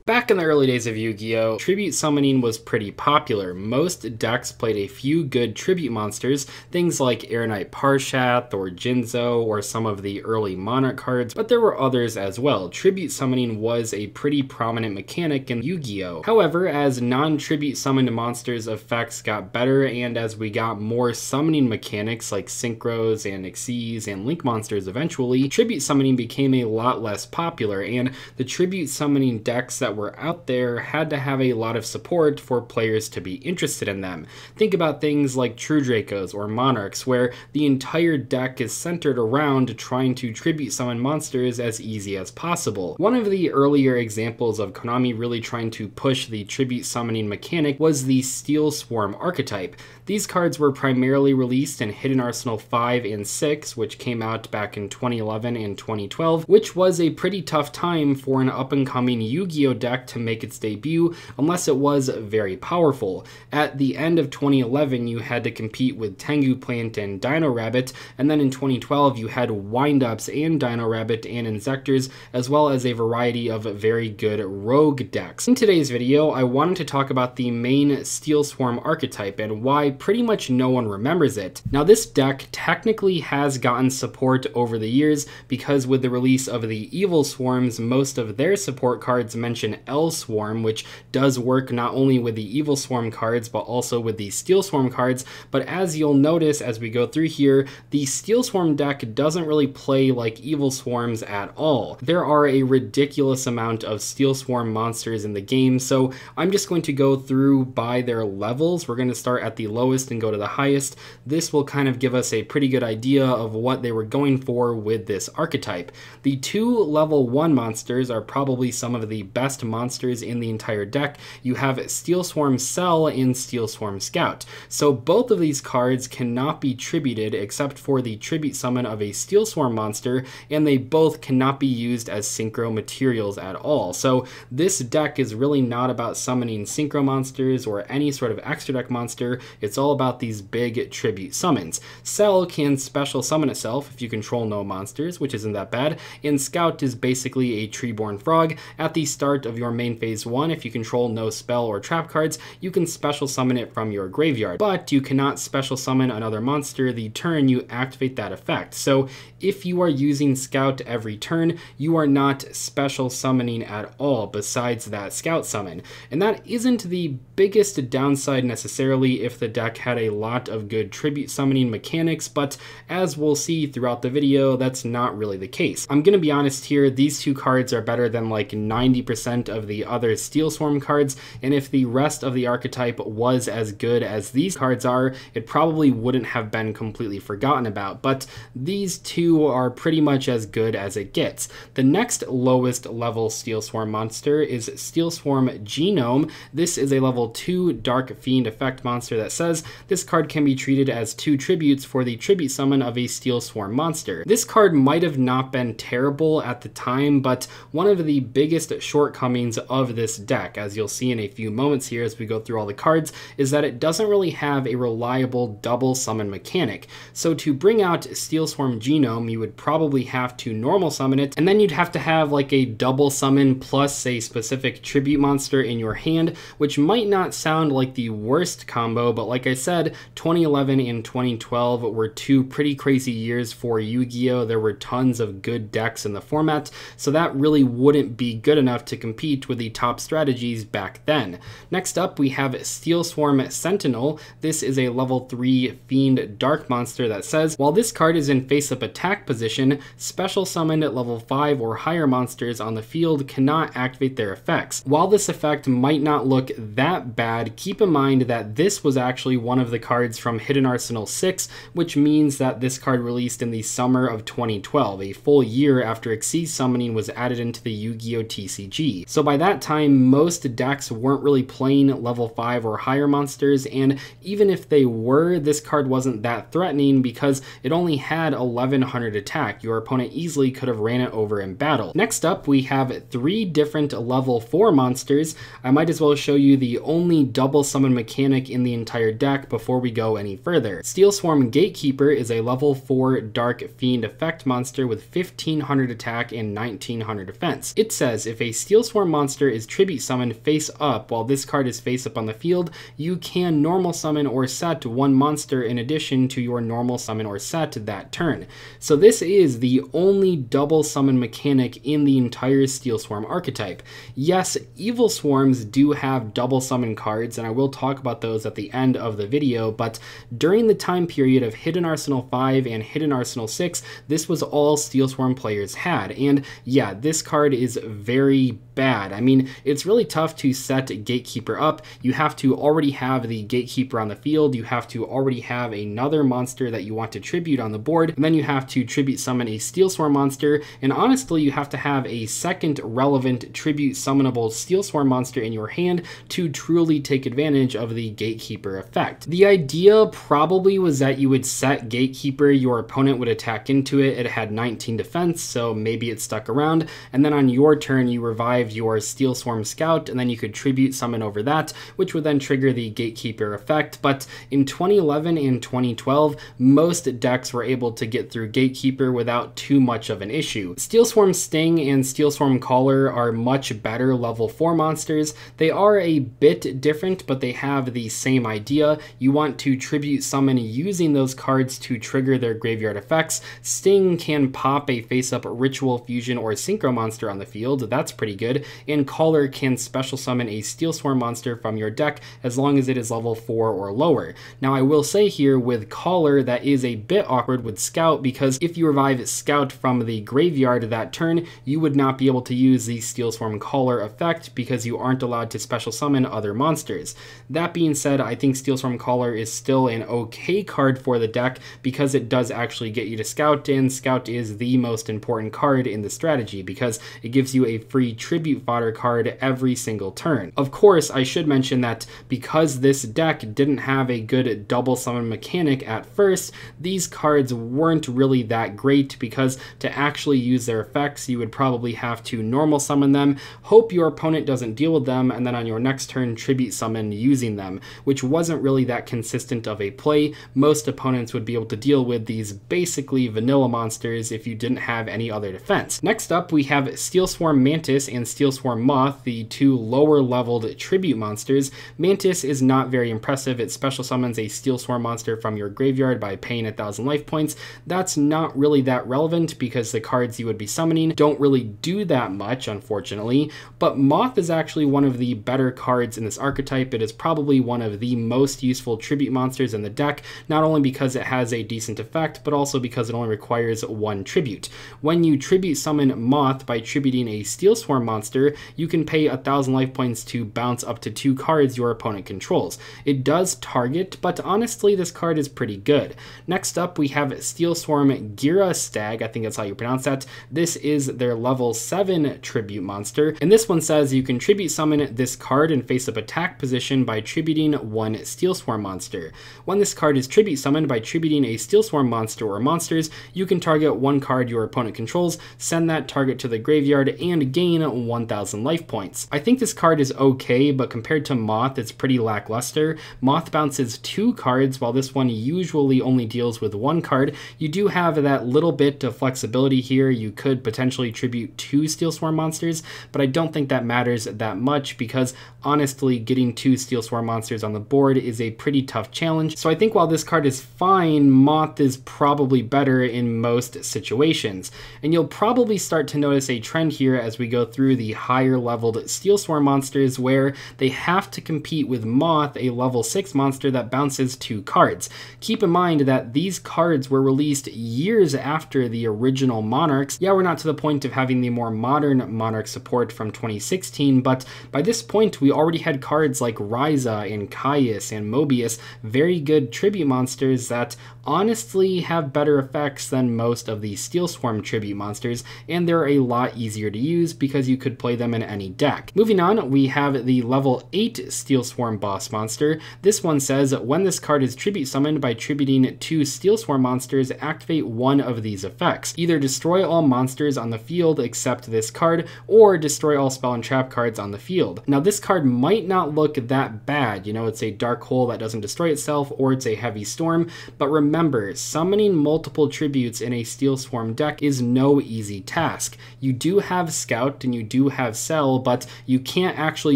Back in the early days of Yu-Gi-Oh!, tribute summoning was pretty popular. Most decks played a few good tribute monsters, things like Aeronite Parshath or Jinzo or some of the early Monarch cards, but there were others as well. Tribute summoning was a pretty prominent mechanic in Yu-Gi-Oh! However, as non-tribute summoned monsters' effects got better and as we got more summoning mechanics like Synchros and Xyz and Link monsters eventually, tribute summoning became a lot less popular, and the tribute summoning decks that were out there had to have a lot of support for players to be interested in them. Think about things like True Dracos or Monarchs, where the entire deck is centered around trying to tribute summon monsters as easy as possible. One of the earlier examples of Konami really trying to push the tribute summoning mechanic was the Steelswarm archetype. These cards were primarily released in Hidden Arsenal 5 and 6, which came out back in 2011 and 2012, which was a pretty tough time for an up-and-coming Yu-Gi-Oh! Deck to make its debut unless it was very powerful. At the end of 2011, you had to compete with Tengu Plant and Dino Rabbit, and then in 2012 you had Windups and Dino Rabbit and Inzectors, as well as a variety of very good rogue decks. In today's video, I wanted to talk about the main Steelswarm archetype and why pretty much no one remembers it. Now, this deck technically has gotten support over the years because with the release of the Evil Swarms, most of their support cards mention L-Swarm, which does work not only with the Evil Swarm cards, but also with the Steelswarm cards. But as you'll notice as we go through here, the Steelswarm deck doesn't really play like Evil Swarms at all. There are a ridiculous amount of Steelswarm monsters in the game, so I'm just going to go through by their levels. We're going to start at the lowest and go to the highest. This will kind of give us a pretty good idea of what they were going for with this archetype. The two level 1 monsters are probably some of the best monsters in the entire deck. You have Steelswarm Cell and Steelswarm Scout. So both of these cards cannot be tributed except for the tribute summon of a Steelswarm monster, and they both cannot be used as synchro materials at all. So this deck is really not about summoning synchro monsters or any sort of extra deck monster. It's all about these big tribute summons. Cell can special summon itself if you control no monsters, which isn't that bad, and Scout is basically a Treeborn Frog. At the start of your main phase 1, if you control no spell or trap cards, you can special summon it from your graveyard, but you cannot special summon another monster the turn you activate that effect. So if you are using Scout every turn, you are not special summoning at all besides that Scout summon. And that isn't the biggest downside necessarily if the deck had a lot of good tribute summoning mechanics, but as we'll see throughout the video, that's not really the case. I'm gonna be honest here, these two cards are better than like 90% of the other Steelswarm cards, and if the rest of the archetype was as good as these cards are, it probably wouldn't have been completely forgotten about, but these two are pretty much as good as it gets. The next lowest level Steelswarm monster is Steelswarm Genome. This is a level 2 Dark Fiend effect monster that says this card can be treated as 2 tributes for the tribute summon of a Steelswarm monster. This card might have not been terrible at the time, but one of the biggest shortcomings of this deck, as you'll see in a few moments here as we go through all the cards, is that it doesn't really have a reliable double summon mechanic. So to bring out Steelswarm Genome, you would probably have to normal summon it, and then you'd have to have like a double summon plus a specific tribute monster in your hand, which might not sound like the worst combo, but like I said, 2011 and 2012 were two pretty crazy years for Yu-Gi-Oh! There were tons of good decks in the format, so that really wouldn't be good enough to compete with the top strategies back then. Next up, we have Steelswarm Sentinel. This is a level 3 Fiend Dark monster that says, while this card is in face-up attack position, special summoned at level 5 or higher monsters on the field cannot activate their effects. While this effect might not look that bad, keep in mind that this was actually one of the cards from Hidden Arsenal 6, which means that this card released in the summer of 2012, a full year after Xyz summoning was added into the Yu-Gi-Oh! TCG. So by that time, most decks weren't really playing level 5 or higher monsters, and even if they were, this card wasn't that threatening because it only had 1100 attack. Your opponent easily could have ran it over in battle. Next up, we have 3 different level 4 monsters. I might as well show you the only double summon mechanic in the entire deck before we go any further. Steelswarm Gatekeeper is a level 4 Dark Fiend effect monster with 1500 attack and 1900 defense. It says if a Steelswarm Steelswarm monster is tribute summoned face up while this card is face up on the field, you can normal summon or set one monster in addition to your normal summon or set that turn. So this is the only double summon mechanic in the entire Steelswarm archetype. Yes, Evil Swarms do have double summon cards, and I will talk about those at the end of the video, but during the time period of Hidden Arsenal 5 and Hidden Arsenal 6, this was all Steelswarm players had, and yeah, this card is very bad. I mean, it's really tough to set Gatekeeper up. You have to already have the Gatekeeper on the field, you have to already have another monster that you want to tribute on the board, and then you have to tribute summon a Steelswarm monster, and honestly, you have to have a second relevant tribute summonable Steelswarm monster in your hand to truly take advantage of the Gatekeeper effect. The idea probably was that you would set Gatekeeper, your opponent would attack into it, it had 19 defense, so maybe it stuck around, and then on your turn you revived your Steelswarm Scout, and then you could tribute summon over that, which would then trigger the Gatekeeper effect. But in 2011 and 2012, most decks were able to get through Gatekeeper without too much of an issue. Steelswarm Sting and Steelswarm Caller are much better level 4 monsters. They are a bit different, but they have the same idea. You want to tribute summon using those cards to trigger their graveyard effects. Sting can pop a face-up Ritual, Fusion, or Synchro monster on the field, that's pretty good, and Caller can special summon a Steelswarm monster from your deck as long as it is level 4 or lower. Now I will say here with Caller that is a bit awkward with Scout, because if you revive Scout from the graveyard that turn, you would not be able to use the Steelswarm Caller effect because you aren't allowed to special summon other monsters. That being said, I think Steelswarm Caller is still an okay card for the deck because it does actually get you to Scout, and Scout is the most important card in the strategy because it gives you a free tribute fodder card every single turn. Of course, I should mention that because this deck didn't have a good double summon mechanic at first, these cards weren't really that great because to actually use their effects, you would probably have to normal summon them, hope your opponent doesn't deal with them, and then on your next turn tribute summon using them, which wasn't really that consistent of a play. Most opponents would be able to deal with these basically vanilla monsters if you didn't have any other defense. Next up, we have Steelswarm Mantis and Steelswarm Moth, the two lower leveled tribute monsters. Mantis is not very impressive. It special summons a Steelswarm monster from your graveyard by paying 1,000 life points. That's not really that relevant because the cards you would be summoning don't really do that much, unfortunately, but Moth is actually one of the better cards in this archetype. It is probably one of the most useful tribute monsters in the deck, not only because it has a decent effect, but also because it only requires one tribute. When you tribute summon Moth by tributing a Steelswarm monster, you can pay 1,000 life points to bounce up to 2 cards your opponent controls. It does target, but honestly this card is pretty good. Next up we have Steelswarm Gira Stag, I think that's how you pronounce that. This is their level 7 tribute monster, and this one says you can tribute summon this card in face-up attack position by tributing one Steelswarm monster. When this card is tribute summoned by tributing a Steelswarm monster or monsters, you can target one card your opponent controls, send that target to the graveyard, and gain 1,000 life points. I think this card is okay, but compared to Moth, it's pretty lackluster. Moth bounces 2 cards, while this one usually only deals with 1 card. You do have that little bit of flexibility here. You could potentially tribute 2 Steelswarm monsters, but I don't think that matters that much because honestly, getting 2 Steelswarm monsters on the board is a pretty tough challenge. So I think while this card is fine, Moth is probably better in most situations. And you'll probably start to notice a trend here as we go through the higher leveled Steelswarm monsters where they have to compete with Moth, a level 6 monster that bounces 2 cards. Keep in mind that these cards were released years after the original Monarchs. Yeah, we're not to the point of having the more modern Monarch support from 2016, but by this point we already had cards like Ryza and Caius and Mobius, very good tribute monsters that honestly have better effects than most of the Steelswarm tribute monsters, and they're a lot easier to use because you could play them in any deck. Moving on, we have the level 8 Steelswarm boss monster. This one says when this card is tribute summoned by tributing 2 Steelswarm monsters, activate one of these effects. Either destroy all monsters on the field except this card, or destroy all spell and trap cards on the field. Now this card might not look that bad, you know, it's a dark hole that doesn't destroy itself, or it's a heavy storm, but remember, summoning multiple tributes in a Steelswarm deck is no easy task. You do have Scout and you do do have Cell, but you can't actually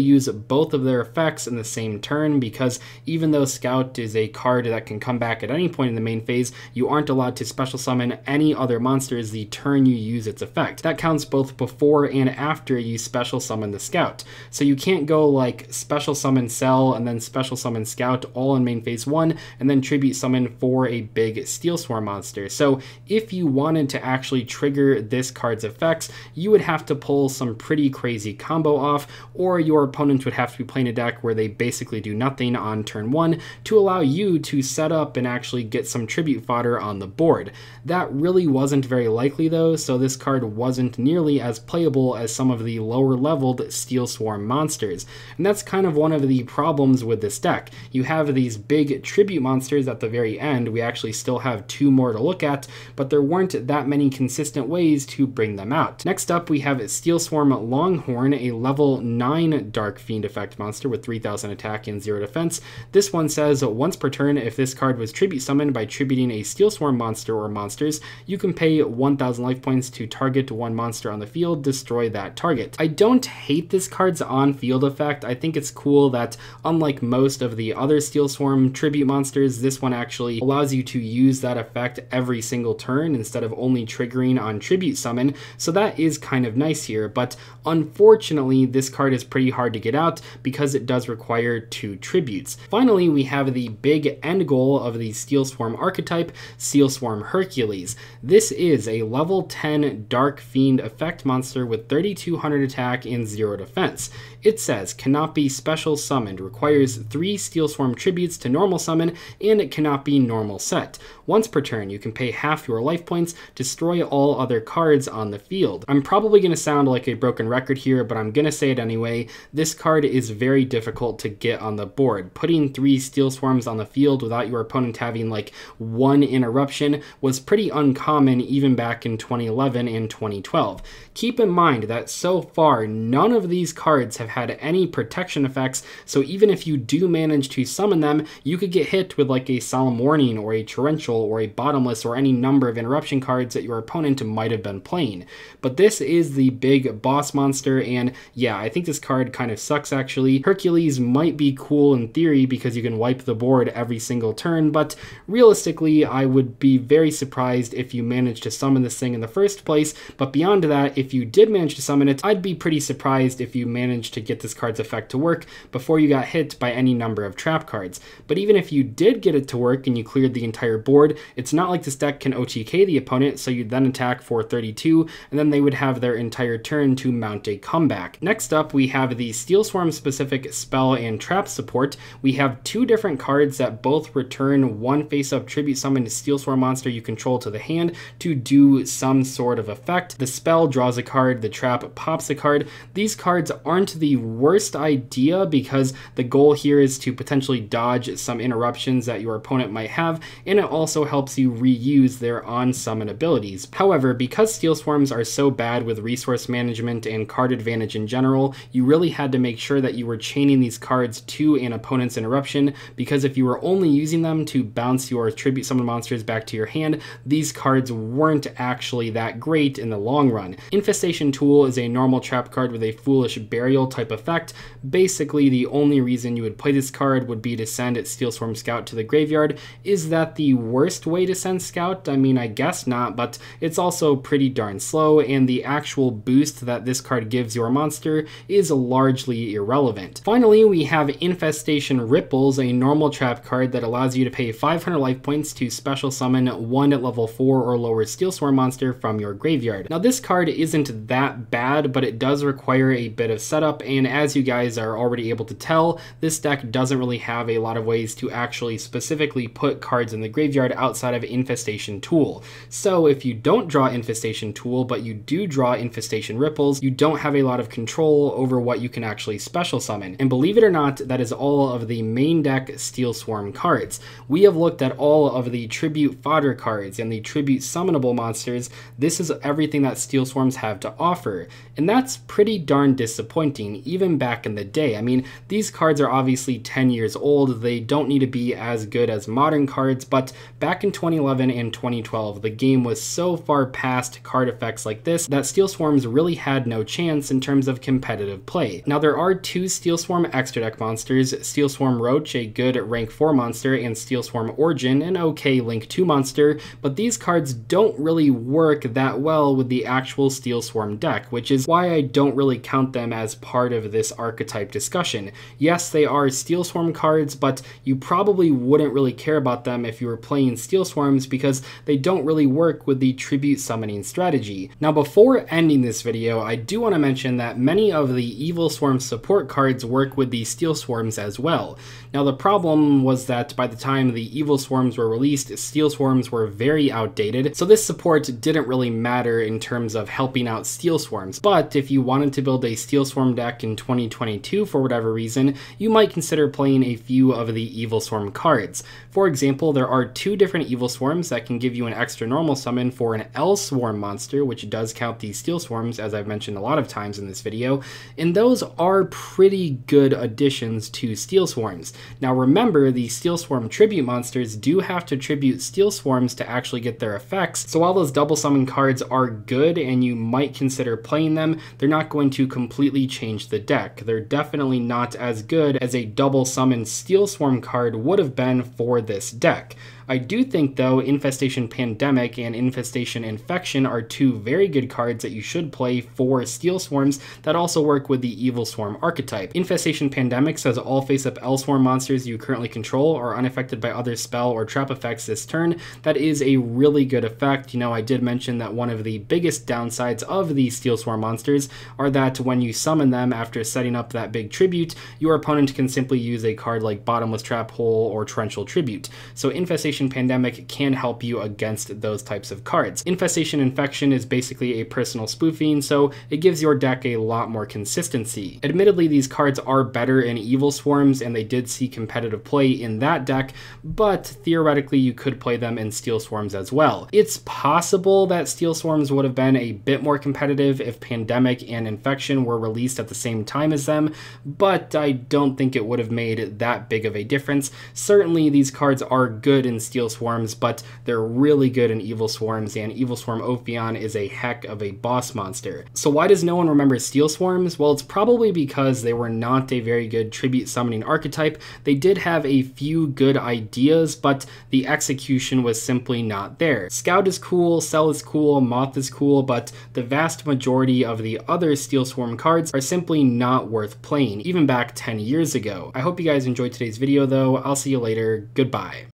use both of their effects in the same turn, because even though Scout is a card that can come back at any point in the main phase, you aren't allowed to special summon any other monsters the turn you use its effect. That counts both before and after you special summon the Scout. So you can't go like special summon Cell and then special summon Scout all in main phase 1 and then tribute summon for a big Steelswarm monster. So if you wanted to actually trigger this card's effects, you would have to pull some pretty crazy combo off, or your opponent would have to be playing a deck where they basically do nothing on turn 1 to allow you to set up and actually get some tribute fodder on the board. That really wasn't very likely though, so this card wasn't nearly as playable as some of the lower leveled Steelswarm monsters. And that's kind of one of the problems with this deck. You have these big tribute monsters at the very end. We actually still have 2 more to look at, but there weren't that many consistent ways to bring them out. Next up, we have Steelswarm Longhorn, a level 9 Dark Fiend effect monster with 3000 attack and 0 defense. This one says once per turn, if this card was tribute summoned by tributing a Steelswarm monster or monsters, you can pay 1000 life points to target one monster on the field, destroy that target. I don't hate this card's on-field effect. I think it's cool that unlike most of the other Steelswarm tribute monsters, this one actually allows you to use that effect every single turn instead of only triggering on tribute summon, so that is kind of nice here, but unfortunately this card is pretty hard to get out because it does require 2 tributes. Finally, we have the big end goal of the Steelswarm archetype, Steelswarm Hercules. This is a level 10 Dark Fiend effect monster with 3200 attack and 0 defense. It says cannot be special summoned, requires 3 Steelswarm tributes to normal summon, and it cannot be normal set. Once per turn, you can pay half your life points, destroy all other cards on the field. I'm probably going to sound like a broken record here, but I'm going to say it anyway. This card is very difficult to get on the board. Putting 3 Steelswarms on the field without your opponent having like 1 interruption was pretty uncommon even back in 2011 and 2012. Keep in mind that so far, none of these cards have had any protection effects, so even if you do manage to summon them, you could get hit with like a Solemn Warning or a Torrential or a Bottomless or any number of interruption cards that your opponent might have been playing. But this is the big boss monster, and yeah, I think this card kind of sucks actually. Hercules might be cool in theory because you can wipe the board every single turn, but realistically, I would be very surprised if you managed to summon this thing in the first place. But beyond that, if you did manage to summon it, I'd be pretty surprised if you managed to get this card's effect to work before you got hit by any number of trap cards. But even if you did get it to work and you cleared the entire board, it's not like this deck can OTK the opponent, so you'd then attack for 32, and then they would have their entire turn to mount a comeback. Next up, we have the Steelswarm specific spell and trap support. We have 2 different cards that both return 1 face-up tribute summoned Steelswarm monster you control to the hand to do some sort of effect. The spell draws a card, the trap pops a card. These cards aren't the worst idea because the goal here is to potentially dodge some interruptions that your opponent might have, and it also helps you reuse their on-summon abilities. However, because Steelswarms are so bad with resource management and card advantage in general, you really had to make sure that you were chaining these cards to an opponent's interruption, because if you were only using them to bounce your tribute summon monsters back to your hand, these cards weren't actually that great in the long run. Infestation Tool is a normal trap card with a Foolish Burial type effect. Basically, the only reason you would play this card would be to send Steelswarm Scout to the graveyard. Is that the worst way to send Scout? I mean, I guess not, but it's also pretty darn slow, and the actual boost that this card gives your monster is largely irrelevant. Finally, we have Infestation Ripples, a normal trap card that allows you to pay 500 life points to special summon 1 level 4 or lower Steelswarm monster from your graveyard. Now, this card isn't that bad, but it does require a bit of setup, and as you guys are already able to tell, this deck doesn't really have a lot of ways to actually specifically put cards in the graveyard outside of Infestation Tool. So if you don't draw Infestation Tool, but you do draw Infestation Ripples, you don't have a lot of control over what you can actually special summon. And believe it or not, that is all of the main deck Steelswarm cards. We have looked at all of the tribute fodder cards and the tribute summonable monsters. This is everything that Steelswarms have to offer, and that's pretty darn disappointing even back in the day. I mean, these cards are obviously 10 years old, they don't need to be as good as modern cards, but back in 2011 and 2012, the game was so far past card effects like this that Steelswarms really had no no chance in terms of competitive play. Now there are two Steelswarm extra deck monsters, Steelswarm Roach, a good rank 4 monster, and Steelswarm Origin, an okay link 2 monster, but these cards don't really work that well with the actual Steelswarm deck, which is why I don't really count them as part of this archetype discussion. Yes, they are Steelswarm cards, but you probably wouldn't really care about them if you were playing Steelswarms because they don't really work with the tribute summoning strategy. Now before ending this video, I do want to mention that many of the Evil Swarm support cards work with the Steelswarms as well. Now the problem was that by the time the Evil Swarms were released, Steelswarms were very outdated, so this support didn't really matter in terms of helping out Steelswarms. But if you wanted to build a Steelswarm deck in 2022 for whatever reason, you might consider playing a few of the Evil Swarm cards. For example, there are two different Evil Swarms that can give you an extra normal summon for an L-Swarm monster, which does count the Steelswarms, as I've mentioned a lot of times in this video, and those are pretty good additions to Steelswarms. Now remember, the Steelswarm tribute monsters do have to tribute Steelswarms to actually get their effects, so while those double summon cards are good and you might consider playing them, they're not going to completely change the deck. They're definitely not as good as a double summon Steelswarm card would have been for this deck. I do think though Infestation Pandemic and Infestation Infection are two very good cards that you should play for Steelswarms that also work with the Evil Swarm archetype. Infestation Pandemic says all face-up L-Swarm monsters you currently control are unaffected by other spell or trap effects this turn. That is a really good effect. You know, I did mention that one of the biggest downsides of the Steelswarm monsters are that when you summon them after setting up that big tribute, your opponent can simply use a card like Bottomless Trap Hole or Torrential Tribute. So Infestation Pandemic can help you against those types of cards. Infestation Infection is basically a personal spoofing, so it gives your deck a lot more consistency. Admittedly, these cards are better in Evil Swarms, and they did see competitive play in that deck, but theoretically you could play them in Steelswarms as well. It's possible that Steelswarms would have been a bit more competitive if Pandemic and Infection were released at the same time as them, but I don't think it would have made that big of a difference. Certainly these cards are good in Steelswarms, but they're really good in Evil Swarms, and Evil Swarm Ophion is a heck of a boss monster. So why does no one remember Steelswarms? Well, it's probably because they were not a very good tribute summoning archetype. They did have a few good ideas, but the execution was simply not there. Scout is cool, Cell is cool, Moth is cool, but the vast majority of the other Steelswarm cards are simply not worth playing, even back 10 years ago. I hope you guys enjoyed today's video though. I'll see you later. Goodbye.